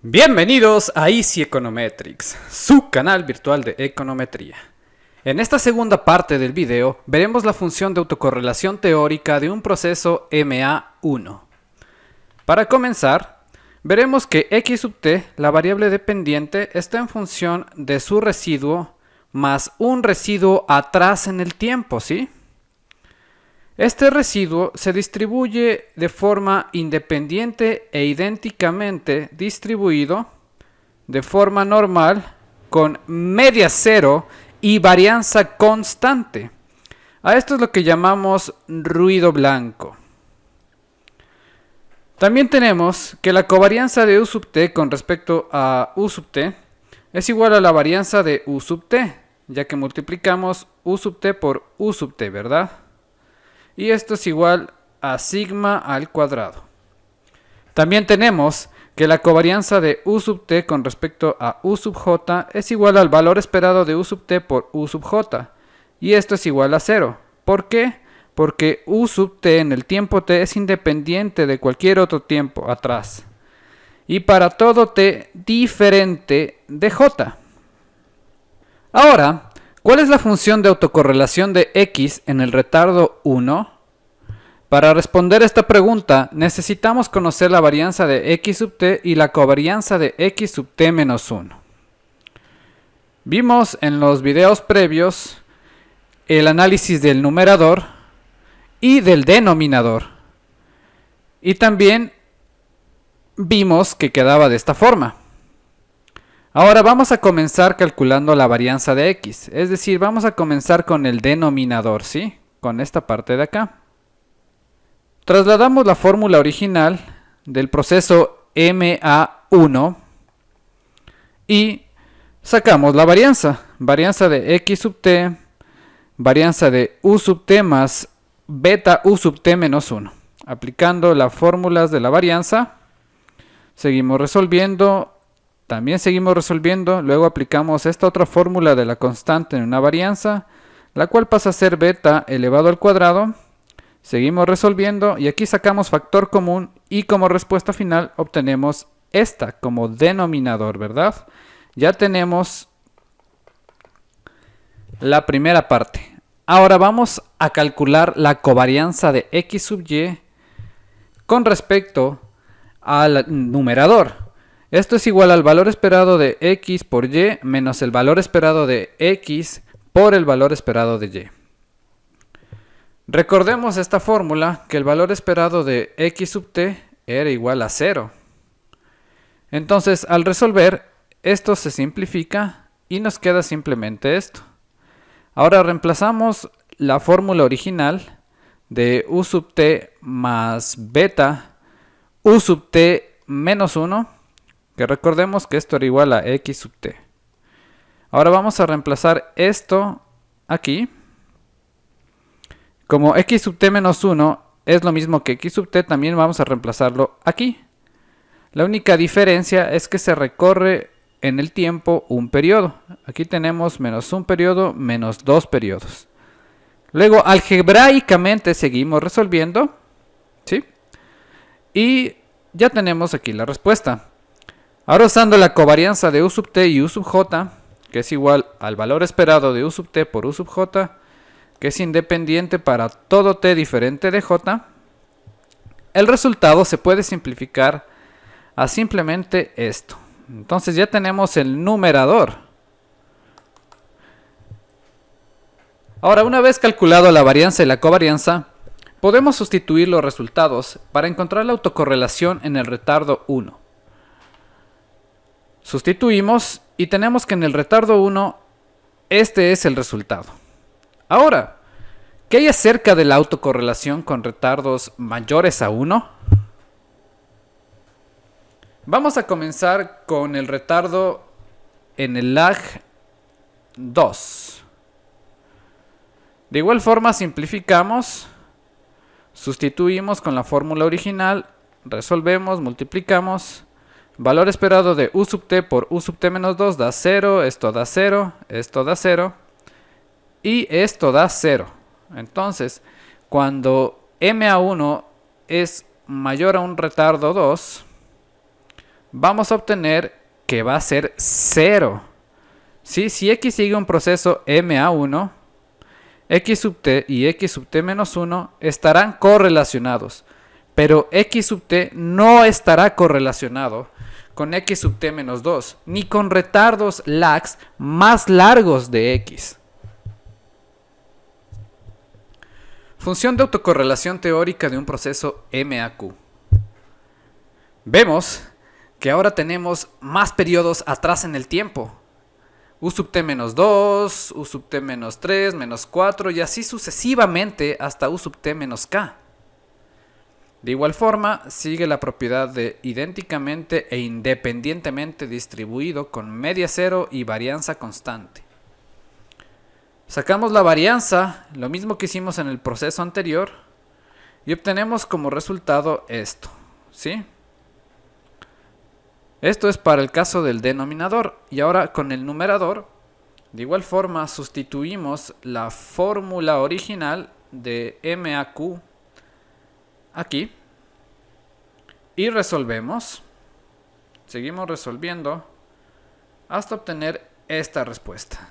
Bienvenidos a Easy Econometrics, su canal virtual de econometría. En esta segunda parte del video veremos la función de autocorrelación teórica de un proceso MA1. Para comenzar, veremos que x sub t, la variable dependiente, está en función de su residuo más un residuo atrás en el tiempo, ¿sí? Este residuo se distribuye de forma independiente e idénticamente distribuido de forma normal con media cero y varianza constante. A esto es lo que llamamos ruido blanco. También tenemos que la covarianza de U sub t con respecto a U sub t es igual a la varianza de U sub t, ya que multiplicamos U sub t por U sub t, ¿verdad? Y esto es igual a sigma al cuadrado. También tenemos que la covarianza de U sub t con respecto a U sub j es igual al valor esperado de U sub t por U sub j. Y esto es igual a 0. ¿Por qué? Porque U sub t en el tiempo t es independiente de cualquier otro tiempo atrás. Y para todo t diferente de j. Ahora, ¿cuál es la función de autocorrelación de x en el retardo 1? Para responder esta pregunta necesitamos conocer la varianza de x sub t y la covarianza de x sub t menos 1. Vimos en los videos previos el análisis del numerador y del denominador. Y también vimos que quedaba de esta forma. Ahora vamos a comenzar calculando la varianza de x, es decir, vamos a comenzar con el denominador, ¿sí? Con esta parte de acá. Trasladamos la fórmula original del proceso MA1 y sacamos la varianza. Varianza de x sub t, varianza de U sub t más beta U sub t menos 1. Aplicando las fórmulas de la varianza, seguimos resolviendo. También seguimos resolviendo, luego aplicamos esta otra fórmula de la constante en una varianza, la cual pasa a ser beta elevado al cuadrado. Seguimos resolviendo y aquí sacamos factor común y como respuesta final obtenemos esta como denominador, ¿verdad? Ya tenemos la primera parte. Ahora vamos a calcular la covarianza de x sub y con respecto al numerador. Esto es igual al valor esperado de x por y menos el valor esperado de x por el valor esperado de y. Recordemos esta fórmula que el valor esperado de x sub t era igual a 0. Entonces al resolver esto se simplifica y nos queda simplemente esto. Ahora reemplazamos la fórmula original de u sub t más beta u sub t menos 1. Que recordemos que esto era igual a x sub t. Ahora vamos a reemplazar esto aquí. Como x sub t menos 1 es lo mismo que x sub t, también vamos a reemplazarlo aquí. La única diferencia es que se recorre en el tiempo un periodo. Aquí tenemos menos un periodo, menos dos periodos. Luego algebraicamente seguimos resolviendo, ¿sí? Y ya tenemos aquí la respuesta. Ahora usando la covarianza de U sub t y U sub j, que es igual al valor esperado de U sub t por U sub j, que es independiente para todo t diferente de j, el resultado se puede simplificar a simplemente esto. Entonces ya tenemos el numerador. Ahora, una vez calculado la varianza y la covarianza, podemos sustituir los resultados para encontrar la autocorrelación en el retardo 1. Sustituimos y tenemos que en el retardo 1 este es el resultado. Ahora, ¿qué hay acerca de la autocorrelación con retardos mayores a 1? Vamos a comenzar con el retardo en el lag 2. De igual forma simplificamos, sustituimos con la fórmula original, resolvemos, multiplicamos. Valor esperado de U sub t por U sub t menos 2 da 0, esto da 0, esto da 0 y esto da 0. Entonces, cuando MA1 es mayor a un retardo 2, vamos a obtener que va a ser 0. ¿Sí? Si x sigue un proceso MA1, x sub t y x sub t menos 1 estarán correlacionados, pero x sub t no estará correlacionado con x sub t menos 2, ni con retardos lags más largos de x. Función de autocorrelación teórica de un proceso MAQ. Vemos que ahora tenemos más periodos atrás en el tiempo. U sub t menos 2, U sub t menos 3, menos 4 y así sucesivamente hasta U sub t menos k. De igual forma, sigue la propiedad de idénticamente e independientemente distribuido con media cero y varianza constante. Sacamos la varianza, lo mismo que hicimos en el proceso anterior, y obtenemos como resultado esto, ¿sí? Esto es para el caso del denominador, y ahora con el numerador, de igual forma sustituimos la fórmula original de MAQ aquí y resolvemos. Seguimos resolviendo hasta obtener esta respuesta.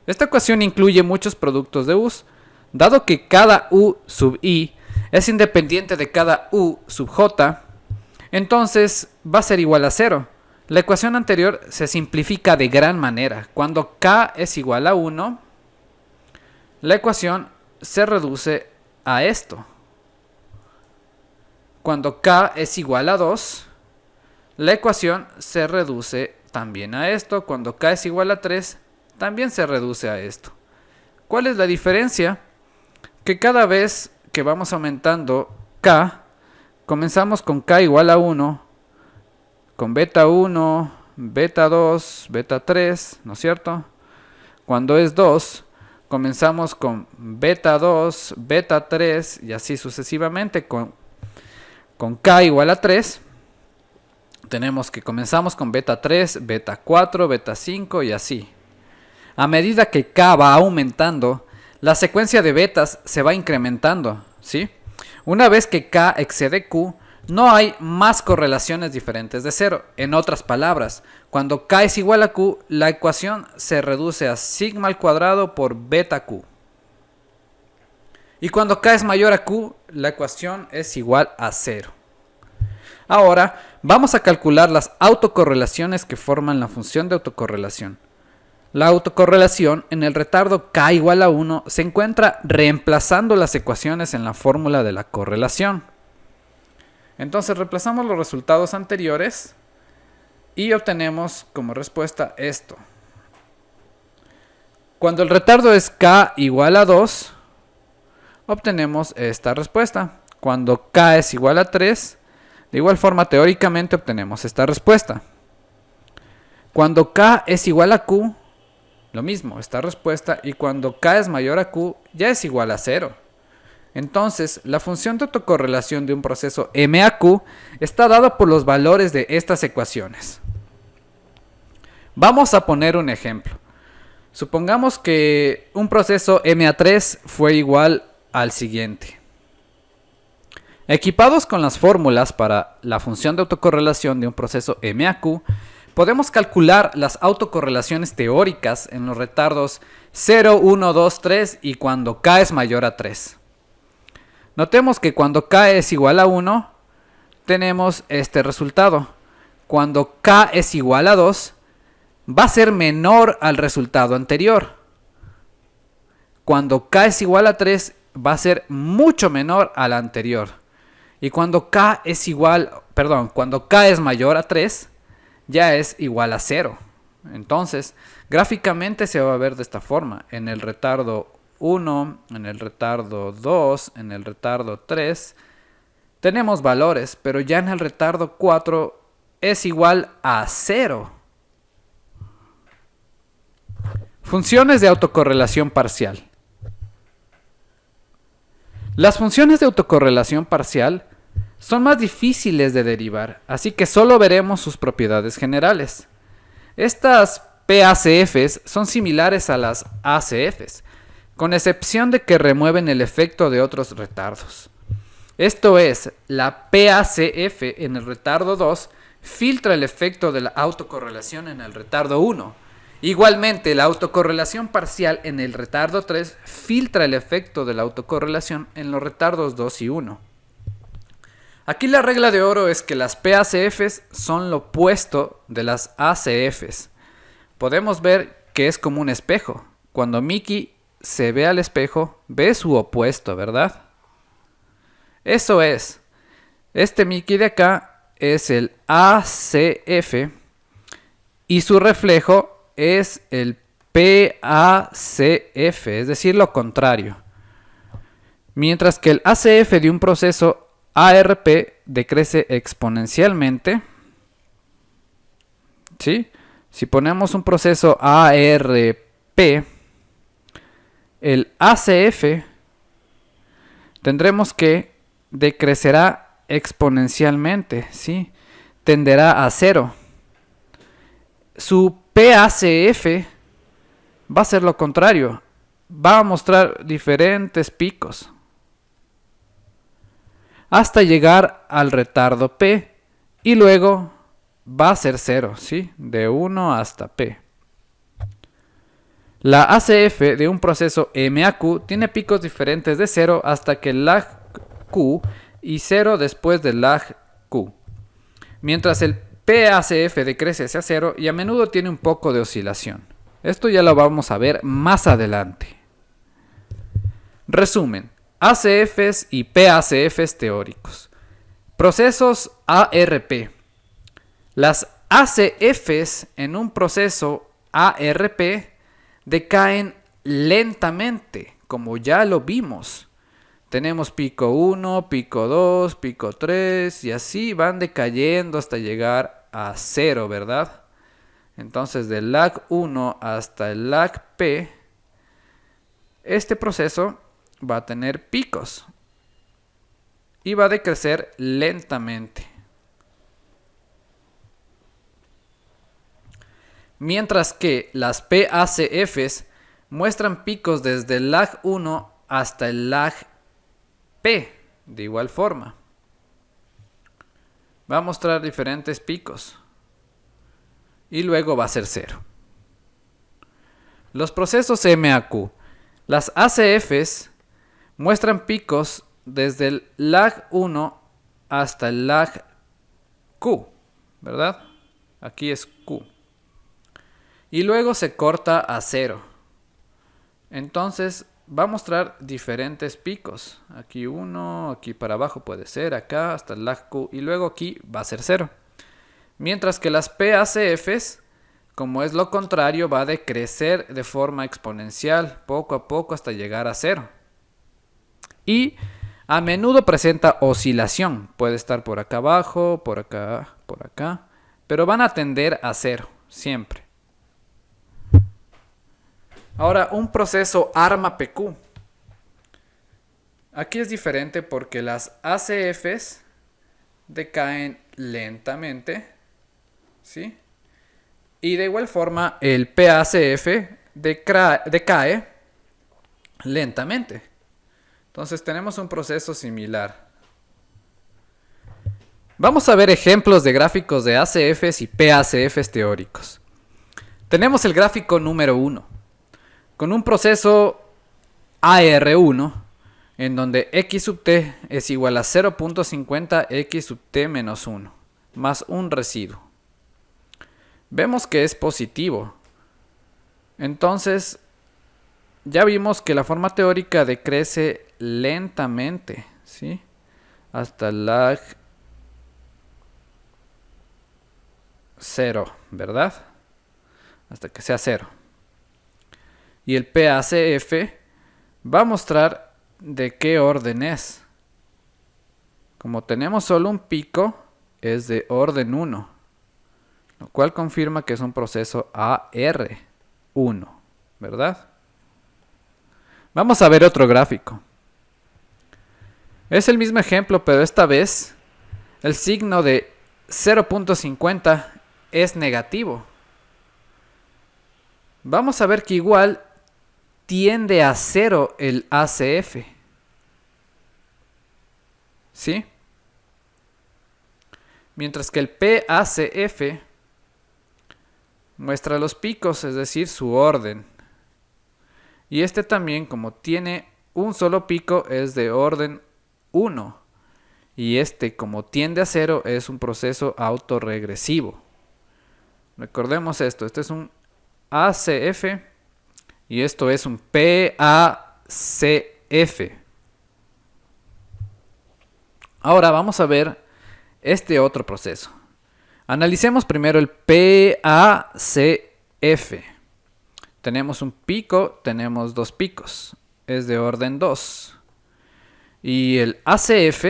Esta ecuación incluye muchos productos de u's, dado que cada u sub i es independiente de cada u sub j, entonces va a ser igual a 0. La ecuación anterior se simplifica de gran manera. Cuando k es igual a 1, la ecuación se reduce a esto. Cuando k es igual a 2, la ecuación se reduce también a esto. Cuando k es igual a 3, también se reduce a esto. ¿Cuál es la diferencia? Que cada vez que vamos aumentando k, comenzamos con k igual a 1, con beta 1, beta 2, beta 3, ¿no es cierto? Cuando es 2, comenzamos con beta 2, beta 3 y así sucesivamente. Con k igual a 3, tenemos que comenzamos con beta 3, beta 4, beta 5 y así. A medida que k va aumentando, la secuencia de betas se va incrementando, ¿sí? Una vez que k excede q, no hay más correlaciones diferentes de 0. En otras palabras, cuando k es igual a q, la ecuación se reduce a sigma al cuadrado por beta q. Y cuando k es mayor a q, la ecuación es igual a 0. Ahora, vamos a calcular las autocorrelaciones que forman la función de autocorrelación. La autocorrelación en el retardo k igual a 1 se encuentra reemplazando las ecuaciones en la fórmula de la correlación. Entonces reemplazamos los resultados anteriores y obtenemos como respuesta esto. Cuando el retardo es k igual a 2, obtenemos esta respuesta. Cuando k es igual a 3, de igual forma teóricamente obtenemos esta respuesta. Cuando k es igual a q, lo mismo, esta respuesta, y cuando k es mayor a q, ya es igual a 0. Entonces, la función de autocorrelación de un proceso MAQ está dada por los valores de estas ecuaciones. Vamos a poner un ejemplo. Supongamos que un proceso MA3 fue igual al siguiente. Equipados con las fórmulas para la función de autocorrelación de un proceso MAQ, podemos calcular las autocorrelaciones teóricas en los retardos 0, 1, 2, 3 y cuando k es mayor a 3. Notemos que cuando k es igual a 1, tenemos este resultado. Cuando k es igual a 2, va a ser menor al resultado anterior. Cuando k es igual a 3, va a ser mucho menor al anterior. Y cuando k es mayor a 3, ya es igual a 0. Entonces, gráficamente se va a ver de esta forma. En el retardo 1, en el retardo 2, en el retardo 3, tenemos valores, pero ya en el retardo 4 es igual a 0. Funciones de autocorrelación parcial. Las funciones de autocorrelación parcial son más difíciles de derivar, así que solo veremos sus propiedades generales. Estas PACFs son similares a las ACFs, con excepción de que remueven el efecto de otros retardos. Esto es, la PACF en el retardo 2 filtra el efecto de la autocorrelación en el retardo 1. Igualmente, la autocorrelación parcial en el retardo 3 filtra el efecto de la autocorrelación en los retardos 2 y 1. Aquí la regla de oro es que las PACFs son lo opuesto de las ACFs. Podemos ver que es como un espejo. Cuando Mickey se ve al espejo, ve su opuesto, ¿verdad? Eso es. Este Mickey de acá es el ACF y su reflejo es el PACF, es decir, lo contrario. Mientras que el ACF de un proceso ARP decrece exponencialmente. ¿Sí? Si ponemos un proceso ARP, el ACF tendremos que decrecerá exponencialmente, ¿sí? Tenderá a 0. Su PACF va a ser lo contrario. Va a mostrar diferentes picos hasta llegar al retardo P y luego va a ser 0, ¿sí? De 1 hasta P. La ACF de un proceso MAQ tiene picos diferentes de 0 hasta que el lag Q y 0 después del lag Q. Mientras el PACF decrece hacia 0 y a menudo tiene un poco de oscilación. Esto ya lo vamos a ver más adelante. Resumen, ACFs y PACFs teóricos. Procesos ARP. Las ACFs en un proceso ARP decaen lentamente, como ya lo vimos. Tenemos pico 1, pico 2, pico 3 y así van decayendo hasta llegar a 0, ¿verdad? Entonces del lag 1 hasta el lag P, este proceso va a tener picos y va a decrecer lentamente. Mientras que las PACFs muestran picos desde el lag 1 hasta el lag P, de igual forma. Va a mostrar diferentes picos y luego va a ser 0. Los procesos MAQ. Las ACFs muestran picos desde el lag 1 hasta el lag Q, ¿verdad? Aquí es Q. Y luego se corta a 0. Entonces va a mostrar diferentes picos. Aquí 1, aquí para abajo puede ser, acá hasta el lag Q y luego aquí va a ser 0. Mientras que las PACFs, como es lo contrario, va a decrecer de forma exponencial, poco a poco hasta llegar a 0. Y a menudo presenta oscilación. Puede estar por acá abajo, por acá, pero van a tender a 0, siempre. Ahora, un proceso ARMA-PQ. Aquí es diferente porque las ACFs decaen lentamente, ¿sí? Y de igual forma el PACF decae lentamente. Entonces tenemos un proceso similar. Vamos a ver ejemplos de gráficos de ACFs y PACFs teóricos. Tenemos el gráfico número 1. Con un proceso AR1, en donde x sub t es igual a 0.50 x sub t menos 1, más un residuo. Vemos que es positivo. Entonces, ya vimos que la forma teórica decrece lentamente, ¿sí? Hasta el lag 0, ¿verdad? Hasta que sea 0. Y el PACF va a mostrar de qué orden es. Como tenemos solo un pico, es de orden 1, lo cual confirma que es un proceso AR1, ¿verdad? Vamos a ver otro gráfico. Es el mismo ejemplo, pero esta vez el signo de 0.50 es negativo. Vamos a ver que igual tiende a 0 el ACF. ¿sí? Mientras que el PACF muestra los picos, es decir, su orden. Y este también, como tiene un solo pico, es de orden 1. Y este, como tiende a 0, es un proceso autorregresivo. Recordemos esto, este es un ACF y esto es un PACF. Ahora vamos a ver este otro proceso. Analicemos primero el PACF. Tenemos un pico, tenemos dos picos, es de orden 2. Y el ACF,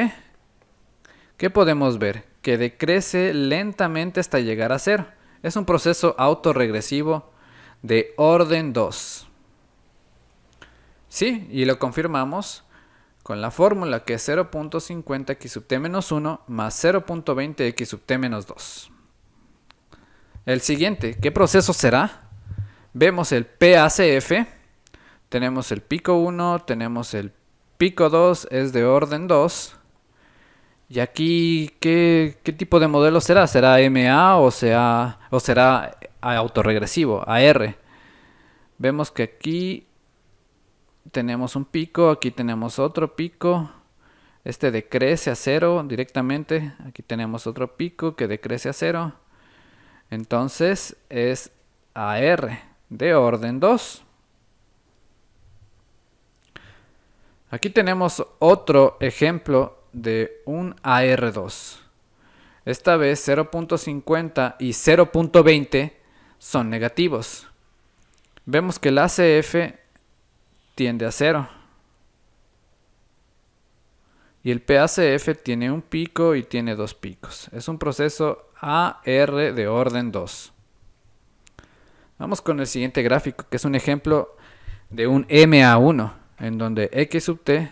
¿qué podemos ver? Que decrece lentamente hasta llegar a 0. Es un proceso autorregresivo de orden 2. Sí, y lo confirmamos con la fórmula que es 0.50x sub t menos 1 más 0.20x sub t menos 2. El siguiente, ¿qué proceso será? Vemos el PACF, tenemos el pico 1, tenemos el pico 2, es de orden 2. Y aquí, ¿qué tipo de modelo será? ¿Será MA o será autorregresivo, AR? Vemos que aquí tenemos un pico, aquí tenemos otro pico. Este decrece a 0 directamente. Aquí tenemos otro pico que decrece a 0. Entonces es AR de orden 2. Aquí tenemos otro ejemplo de un AR2. Esta vez 0.50 y 0.20 son negativos. Vemos que el ACF tiende a 0. Y el PACF tiene un pico y tiene dos picos. Es un proceso AR de orden 2. Vamos con el siguiente gráfico, que es un ejemplo de un MA1, en donde X sub t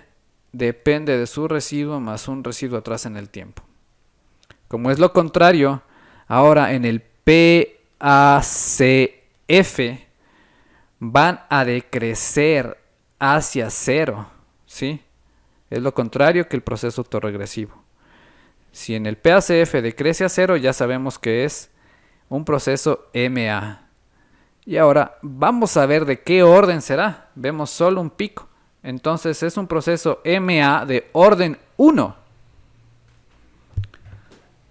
depende de su residuo más un residuo atrás en el tiempo. Como es lo contrario, ahora en el PACF van a decrecer hacia 0, ¿sí? Es lo contrario que el proceso autorregresivo. Si en el PACF decrece a 0, ya sabemos que es un proceso MA. Y ahora vamos a ver de qué orden será. Vemos solo un pico. Entonces es un proceso MA de orden 1.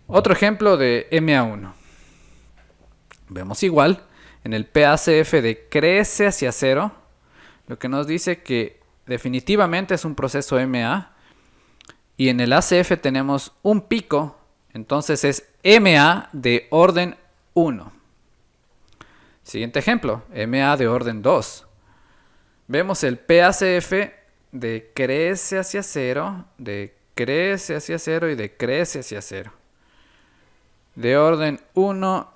Otro ejemplo de MA1. Vemos igual. En el PACF decrece hacia 0. Lo que nos dice que definitivamente es un proceso MA. Y en el ACF tenemos un pico. Entonces es MA de orden 1. Siguiente ejemplo. MA de orden 2. Vemos el PACF decrece hacia 0, decrece hacia 0 y decrece hacia 0. De orden 1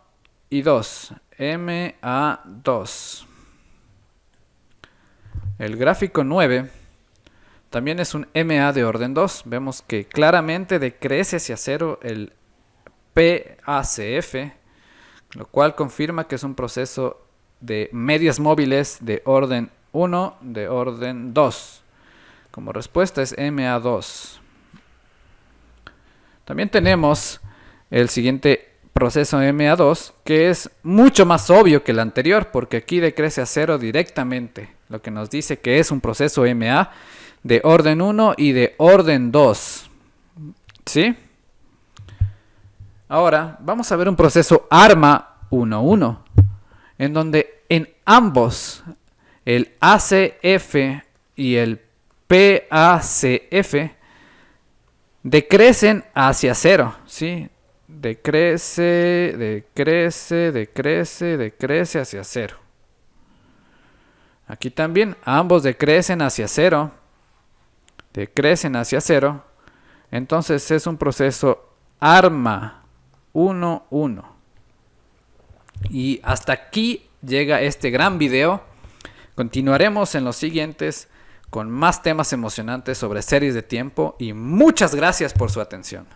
y 2. MA2. El gráfico 9 también es un MA de orden 2. Vemos que claramente decrece hacia 0 el PACF, lo cual confirma que es un proceso de medias móviles de orden 1 de orden 2. Como respuesta es MA2. También tenemos el siguiente proceso MA2, que es mucho más obvio que el anterior, porque aquí decrece a 0 directamente, lo que nos dice que es un proceso MA de orden 1 y de orden 2. ¿Sí? Ahora vamos a ver un proceso ARMA 1.1, en donde en ambos, el ACF y el PACF, decrecen hacia 0, ¿sí? Decrece, decrece, decrece, decrece hacia 0. Aquí también ambos decrecen hacia 0. Decrecen hacia 0. Entonces es un proceso ARMA 1.1. Y hasta aquí llega este gran video. Continuaremos en los siguientes con más temas emocionantes sobre series de tiempo y muchas gracias por su atención.